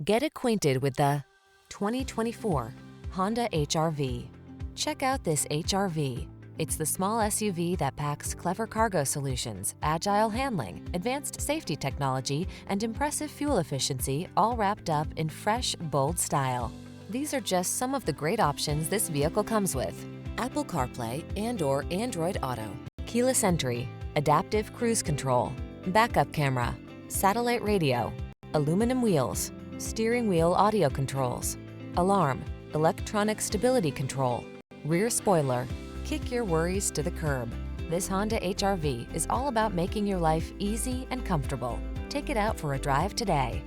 Get acquainted with the 2024 Honda HR-V. Check out this HR-V. It's the small SUV that packs clever cargo solutions, agile handling, advanced safety technology, and impressive fuel efficiency, all wrapped up in fresh, bold style. These are just some of the great options this vehicle comes with: Apple CarPlay and/or Android Auto, keyless entry, adaptive cruise control, backup camera, satellite radio, aluminum wheels, steering wheel audio controls, alarm, electronic stability control, rear spoiler. Kick your worries to the curb. This Honda HR-V is all about making your life easy and comfortable. Take it out for a drive today.